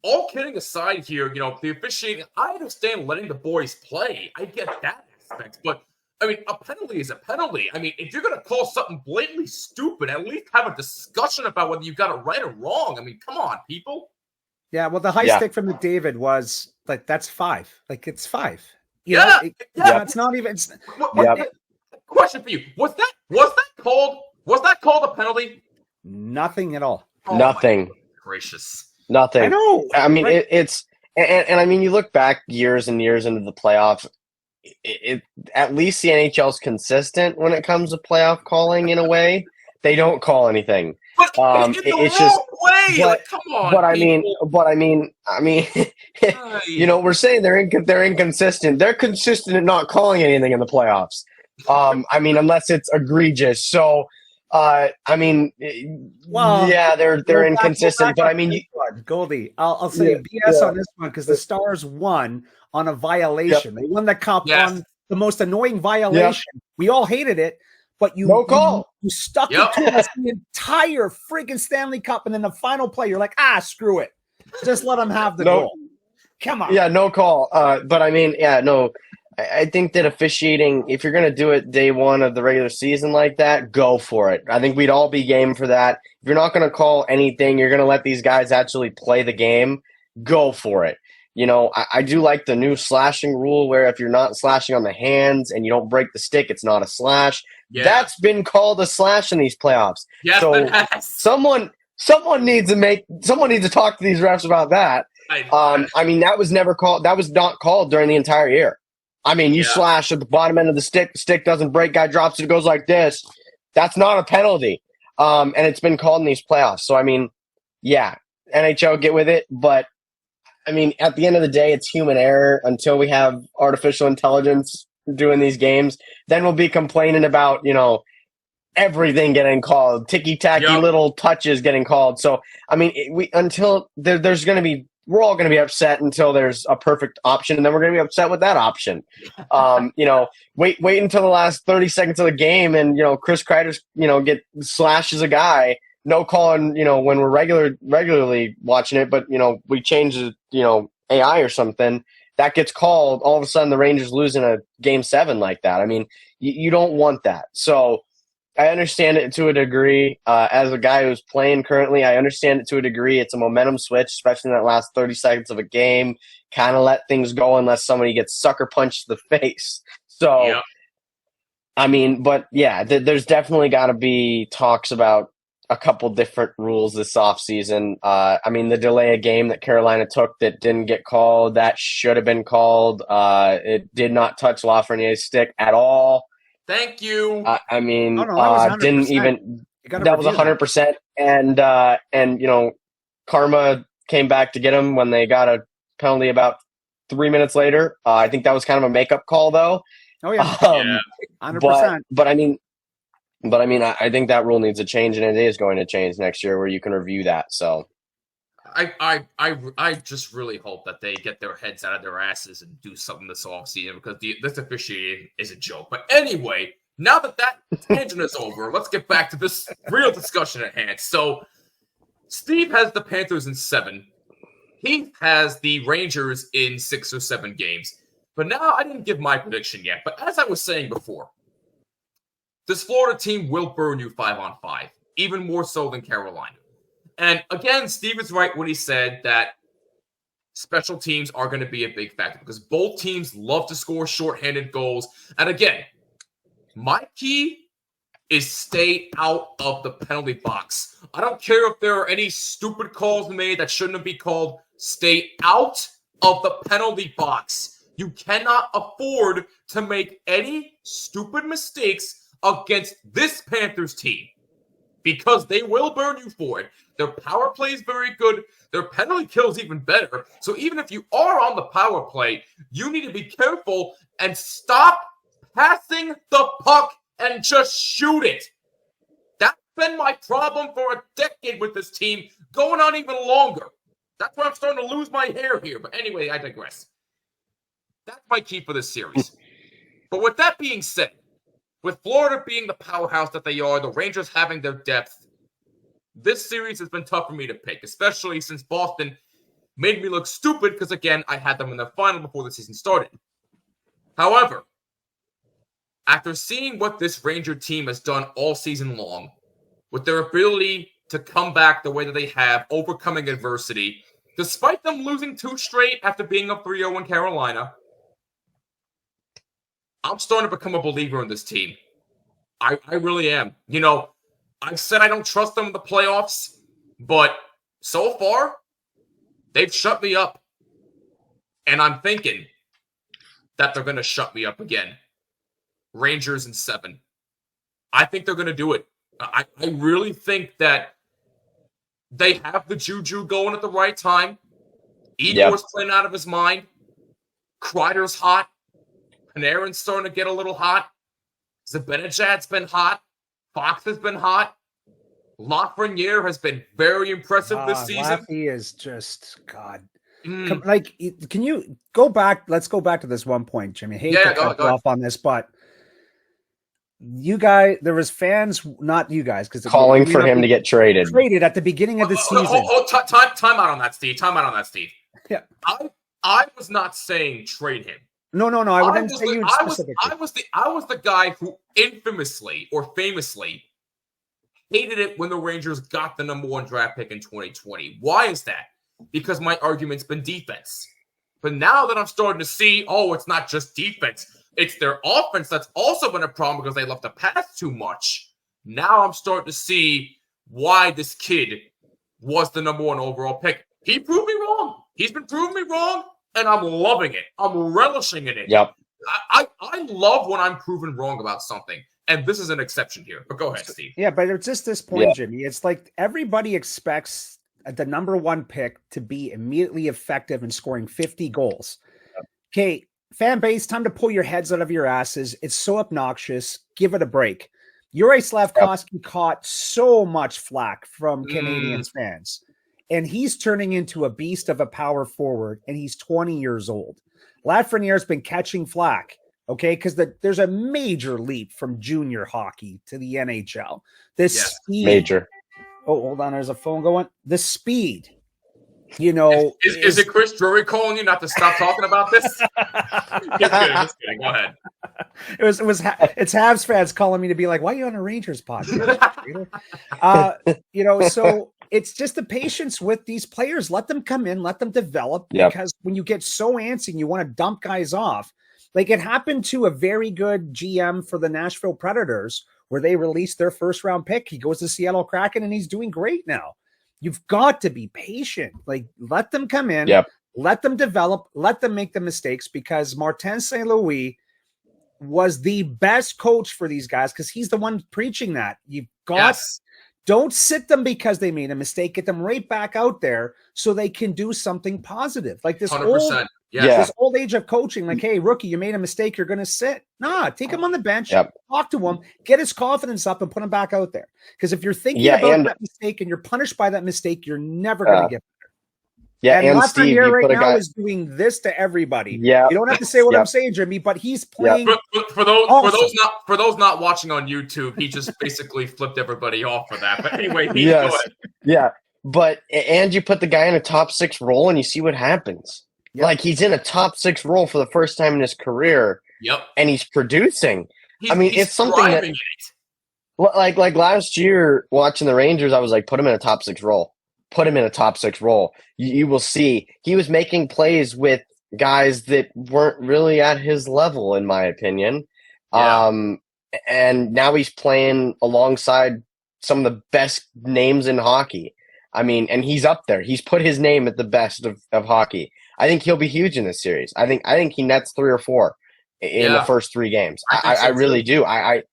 all kidding aside here, the officiating, I understand letting the boys play. I get that aspect, but I mean, a penalty is a penalty. I mean, if you're going to call something blatantly stupid, at least have a discussion about whether you got it right or wrong. I mean, come on, people. Yeah, well, the high stick from McDavid was that's 5. It's 5. It's not even. Question for you: Was that called a penalty? Nothing at all. Oh, nothing. Gracious. Nothing. I know. I mean, it's and I mean, you look back years and years into the playoffs. At least the NHL is consistent when it comes to playoff calling. In a way, they don't call anything. But it's just way. Come on. But I mean, we're saying they're inconsistent. They're consistent at not calling anything in the playoffs. I mean, unless it's egregious. So, I mean, well, yeah, they're inconsistent, but I mean, Goldie, I'll say BS on this one because the Stars won on a violation. They won the cup on the most annoying violation. We all hated it, but you stuck it to us the entire friggin' Stanley Cup, and then the final play, you're like, screw it, just let them have the goal. Come on. Yeah, no call. But I mean, no. I think that officiating, if you're going to do it day one of the regular season like that, go for it. I think we'd all be game for that. If you're not going to call anything, you're going to let these guys actually play the game, go for it. You know, I do like the new slashing rule where if you're not slashing on the hands and you don't break the stick, it's not a slash. Yeah. That's been called a slash in these playoffs. Yes, so someone needs to talk to these refs about that. I mean, that was never called. That was not called during the entire year. I mean, you slash at the bottom end of the stick doesn't break, guy drops it goes like this. That's not a penalty. And it's been called in these playoffs. So, I mean, yeah, NHL, get with it. But, I mean, at the end of the day, it's human error until we have artificial intelligence doing these games. Then we'll be complaining about, you know, everything getting called, ticky-tacky little touches getting called. So, I mean, there's going to be, we're all going to be upset until there's a perfect option, and then we're going to be upset with that option. You know, wait until the last 30 seconds of the game, and, you know, Chris Kreider's, you know, slashes a guy, no calling, you know, when we're regularly watching it, but, you know, we change the, you know, AI or something, that gets called, all of a sudden the Rangers lose in a game 7 like that. I mean, you don't want that. So I understand it to a degree. As a guy who's playing currently, I understand it to a degree. It's a momentum switch, especially in that last 30 seconds of a game. Kind of let things go unless somebody gets sucker punched to the face. So, I mean, but yeah, there's definitely got to be talks about a couple different rules this offseason. I mean, the delay of game that Carolina took that didn't get called, that should have been called. It did not touch Lafreniere's stick at all. Thank you. I mean, didn't even. That was 100%, and you know, karma came back to get him when they got a penalty about 3 minutes later. I think that was kind of a makeup call, though. Oh yeah, 100%. But I mean, I think that rule needs to change, and it is going to change next year, where you can review that. So, I just really hope that they get their heads out of their asses and do something this offseason, because this officiating is a joke. But anyway, now that tangent is over, let's get back to this real discussion at hand. So, Steve has the Panthers in 7. Heath has the Rangers in 6 or 7 games. But now I didn't give my prediction yet. But as I was saying before, this Florida team will burn you 5-on-5, even more so than Carolina. And again, Steve is right when he said that special teams are going to be a big factor, because both teams love to score shorthanded goals. And again, my key is stay out of the penalty box. I don't care if there are any stupid calls made that shouldn't be called. Stay out of the penalty box. You cannot afford to make any stupid mistakes against this Panthers team, because they will burn you for it. Their power play is very good. Their penalty kill is even better. So even if you are on the power play, you need to be careful and stop passing the puck and just shoot it. That's been my problem for a decade with this team, going on even longer. That's why I'm starting to lose my hair here. But anyway, I digress. That's my key for this series. But with that being said, with Florida being the powerhouse that they are, the Rangers having their depth, this series has been tough for me to pick, especially since Boston made me look stupid because, again, I had them in the final before the season started. However, after seeing what this Ranger team has done all season long, with their ability to come back the way that they have, overcoming adversity, despite them losing 2 straight after being up 3-0 in Carolina, I'm starting to become a believer in this team. I really am. You know, I've said I don't trust them in the playoffs, but so far, they've shut me up. And I'm thinking that they're going to shut me up again. Rangers in 7. I think they're going to do it. I really think that they have the juju going at the right time. Igor's playing out of his mind. Kreider's hot. Panarin's starting to get a little hot. Zibanejad's been hot. Fox has been hot. Lafreniere has been very impressive this season. Laffy is just, God. Like, can you go back? Let's go back to this one point, Jimmy. I hate to cut you off on this, but you guys, there was fans, not you guys, because calling for him to get traded at the beginning of the season. Time out on that, Steve. Yeah, I was not saying trade him. No. I wouldn't say you specifically. I was the guy who infamously or famously hated it when the Rangers got the number 1 draft pick in 2020. Why is that? Because my argument's been defense. But now that I'm starting to see, it's not just defense. It's their offense that's also been a problem because they love to pass too much. Now I'm starting to see why this kid was the number 1 overall pick. He proved me wrong. He's been proving me wrong, and I'm loving it. I'm relishing in it. Yep. I love when I'm proven wrong about something. And this is an exception here. But go ahead, Steve. Yeah, but it's just this point, Jimmy. It's like everybody expects the number 1 pick to be immediately effective in scoring 50 goals. Okay, fan base, time to pull your heads out of your asses. It's so obnoxious. Give it a break. Yuri Slafkovsky caught so much flack from Canadiens fans, and he's turning into a beast of a power forward, and he's 20 years old. Lafreniere's been catching flack. Okay, because there's a major leap from junior hockey to the NHL. Speed. Major. Oh, hold on. There's a phone going. The speed. Is it Chris Drury calling you not to stop talking about this? Just kidding. Go ahead. It's Habs fans calling me to be like, why are you on a Rangers podcast? So it's just the patience with these players. Let them come in, let them develop. Because when you get so antsy and you want to dump guys off, like it happened to a very good GM for the Nashville Predators where they released their first round pick. He goes to Seattle Kraken and he's doing great now. You've got to be patient. Like let them come in, let them develop, let them make the mistakes because Martin St. Louis was the best coach for these guys because he's the one preaching that. You've got don't sit them because they made a mistake. Get them right back out there so they can do something positive. Like this 100%. This old age of coaching, like, hey, rookie, you made a mistake. You're going to sit. Nah, take him on the bench, talk to him, get his confidence up and put him back out there. Because if you're thinking about that mistake and you're punished by that mistake, you're never going to get better. Yeah, and Steve, here right now is doing this to everybody. Yeah, you don't have to say what I'm saying, Jimmy, but he's playing. For those not watching on YouTube, he just basically flipped everybody off for that. But anyway, go ahead. Yeah, but and you put the guy in a top 6 role, and you see what happens. Yep. Like he's in a top 6 role for the first time in his career. Yep, and he's producing. It's something that, like last year watching the Rangers, I was like, put him in a top 6 role. Put him in a top 6 role. You will see he was making plays with guys that weren't really at his level, in my opinion. Yeah. And now he's playing alongside some of the best names in hockey. I mean, and he's up there. He's put his name at the best of hockey. I think he'll be huge in this series. I think he nets 3 or 4 in the first 3 games. I really do. I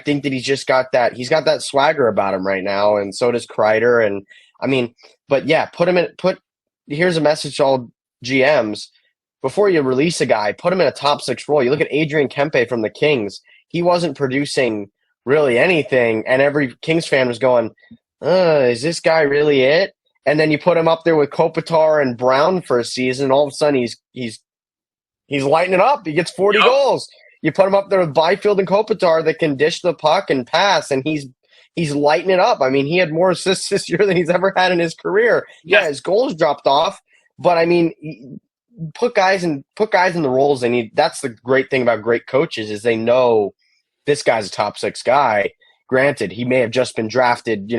think that he's just got that. He's got that swagger about him right now, and so does Kreider. And I mean, but yeah, here's a message to all GMs. Before you release a guy, put him in a top 6 role. You look at Adrian Kempe from the Kings. He wasn't producing really anything, and every Kings fan was going, is this guy really it? And then you put him up there with Kopitar and Brown for a season, and all of a sudden he's lighting it up. He gets 40 goals. You put him up there with Byfield and Kopitar that can dish the puck and pass, and he's lighting it up. I mean, he had more assists this year than he's ever had in his career. Yeah, his goals dropped off, but I mean, put guys in the roles they need. That's the great thing about great coaches is they know this guy's a top 6 guy. Granted, he may have just been drafted,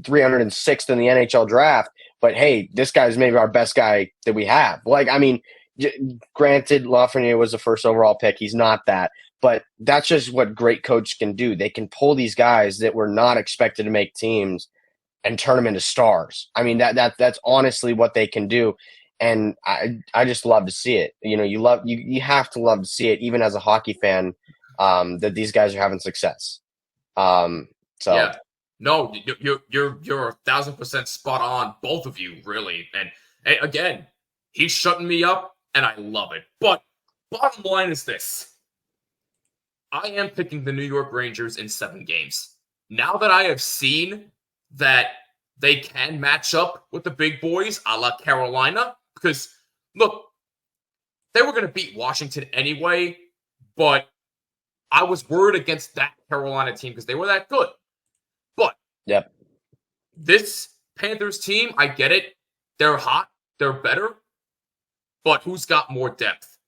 306th in the NHL draft, but hey, this guy's maybe our best guy that we have. Like, I mean, granted, Lafreniere was the first overall pick. He's not that, but that's just what great coaches can do. They can pull these guys that were not expected to make teams and turn them into stars. I mean, that's honestly what they can do. And I just love to see it. You have to love to see it, even as a hockey fan, that these guys are having success. Yeah. No, you're 1,000% spot on, both of you, really. And again, he's shutting me up, and I love it. But bottom line is this: I am picking the New York Rangers in 7 games. Now that I have seen that they can match up with the big boys, a la Carolina, because, look, they were going to beat Washington anyway, but I was worried against that Carolina team because they were that good. But this Panthers team, I get it. They're hot. They're better. But who's got more depth?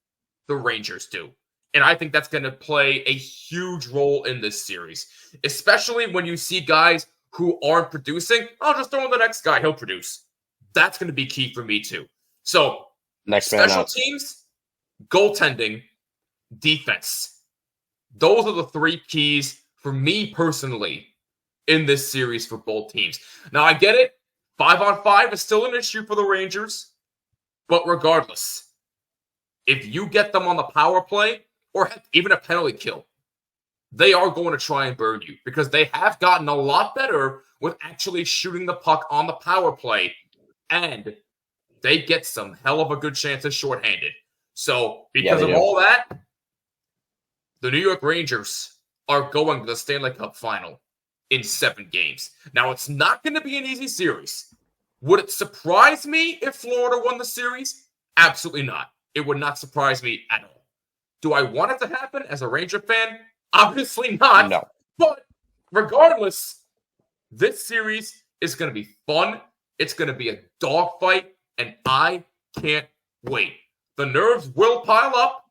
The Rangers do. And I think that's going to play a huge role in this series, especially when you see guys who aren't producing. I'll just throw in the next guy. He'll produce. That's going to be key for me too. So next special teams, goaltending, defense. Those are the 3 keys for me personally in this series for both teams. Now, I get it. 5-on-5 is still an issue for the Rangers. But regardless, if you get them on the power play or even a penalty kill, they are going to try and burn you because they have gotten a lot better with actually shooting the puck on the power play. And they get some hell of a good chances shorthanded. So because of all that, the New York Rangers are going to the Stanley Cup Final in 7 games. Now, it's not going to be an easy series. Would it surprise me if Florida won the series? Absolutely not. It would not surprise me at all. Do I want it to happen as a Ranger fan? Obviously not. No. But regardless, this series is going to be fun. It's going to be a dogfight, and I can't wait. The nerves will pile up.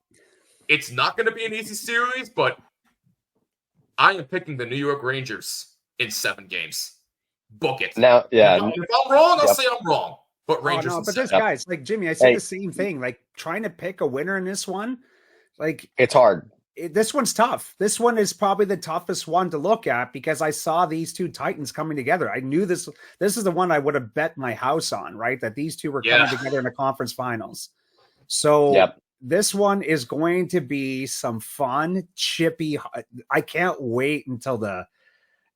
It's not going to be an easy series, but I am picking the New York Rangers in 7 games. Book it. Now, If I'm wrong, I'll say I'm wrong. But Rangers. But this guys, like Jimmy, I say the same thing. Like trying to pick a winner in this one, like it's hard. This one's tough. This one is probably the toughest one to look at because I saw these 2 Titans coming together. I knew this is the one I would have bet my house on, right? That these 2 were coming together in the conference finals. So this one is going to be some fun, chippy. I can't wait until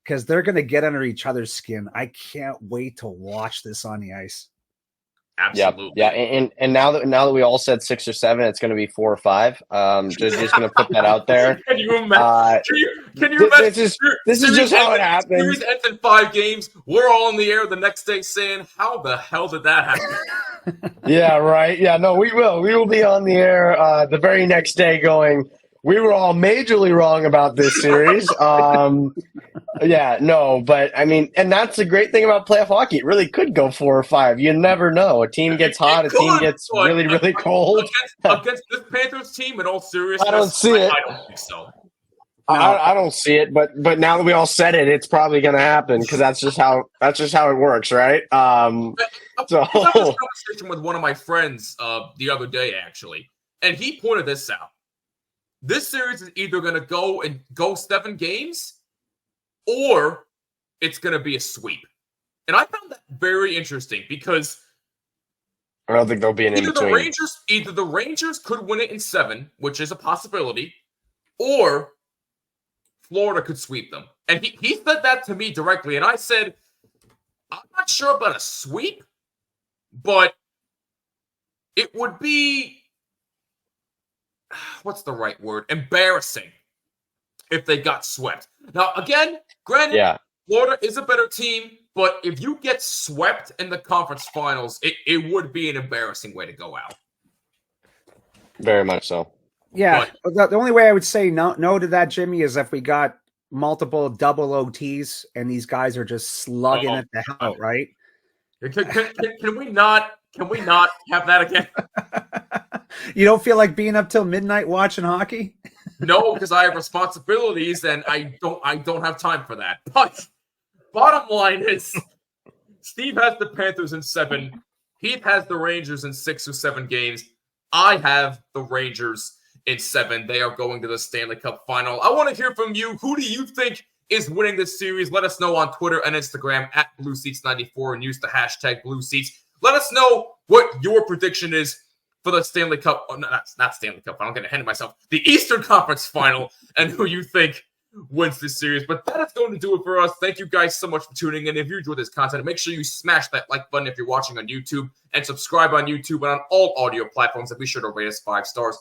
because they're going to get under each other's skin. I can't wait to watch this on the ice. Absolutely. Yeah. And now that we all said 6 or 7, it's going to be 4 or 5. Just going to put that out there. Can you imagine? Can you imagine? This is just how it happens. Series ends in 5 games. We're all in the air the next day saying, "How the hell did that happen?" Yeah. Right. Yeah. No, we will. We will be on the air the very next day going, we were all majorly wrong about this series. But I mean, and that's the great thing about playoff hockey. It really could go 4 or 5. You never know. A team gets hot. A team gets really, really cold. Against this Panthers team, in all seriousness, I don't see it. I don't think so. I don't see it, but now that we all said it, it's probably going to happen because that's just how it works, right? I had this conversation with one of my friends the other day, actually, and he pointed this out. This series is either going to go 7 games, or it's going to be a sweep. And I found that very interesting because I don't think there'll be an in-between. Either the Rangers could win it in 7, which is a possibility, or Florida could sweep them. And he said that to me directly, and I said, I'm not sure about a sweep, but it would be, what's the right word? Embarrassing if they got swept. Now, again, granted, Florida is a better team, but if you get swept in the conference finals, it would be an embarrassing way to go out. Very much so. Yeah, but the only way I would say no to that, Jimmy, is if we got multiple double OTs and these guys are just slugging it the hell out, right? Can we not have that again? You don't feel like being up till midnight watching hockey? No, because I have responsibilities and I don't have time for that. But bottom line is, Steve has the Panthers in 7. Heath has the Rangers in 6 or 7 games. I have the Rangers in 7. They are going to the Stanley Cup Final. I want to hear from you. Who do you think is winning this series? Let us know on Twitter and Instagram at BlueSeats94 and use the hashtag BlueSeats. Let us know what your prediction is for the Stanley Cup. Oh, no, not Stanley Cup. I'm getting ahead of myself. The Eastern Conference Final and who you think wins this series. But that is going to do it for us. Thank you guys so much for tuning in. If you enjoyed this content, make sure you smash that like button if you're watching on YouTube and subscribe on YouTube and on all audio platforms, and be sure to rate us 5 stars.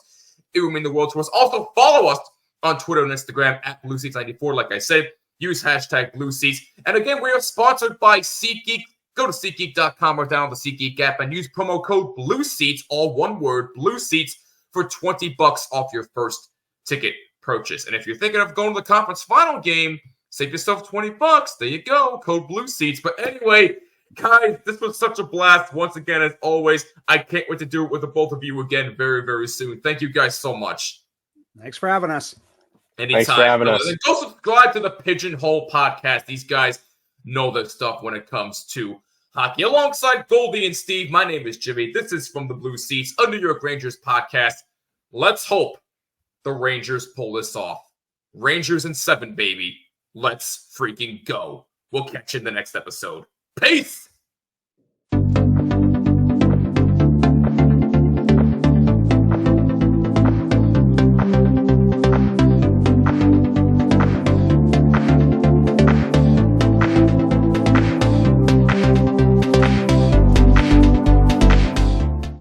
It would mean the world to us. Also, follow us on Twitter and Instagram at BlueSeats94. Like I said, use hashtag BlueSeats. And again, we are sponsored by SeatGeek. Go to SeatGeek.com or download the SeatGeek app and use promo code BlueSeats, all one word, BlueSeats, for $20 off your first ticket purchase. And if you're thinking of going to the conference final game, save yourself $20. There you go, code BlueSeats. But anyway, guys, this was such a blast. Once again, as always, I can't wait to do it with the both of you again very, very soon. Thank you guys so much. Thanks for having us. Anytime. Thanks for having us. And go subscribe to the Pigeonhole Podcast. These guys know their stuff when it comes to hockey. Alongside Goldie and Steve, my name is Jimmy. This is From the Blue Seats, a New York Rangers podcast. Let's hope the Rangers pull this off. Rangers in 7, baby. Let's freaking go. We'll catch you in the next episode. Peace!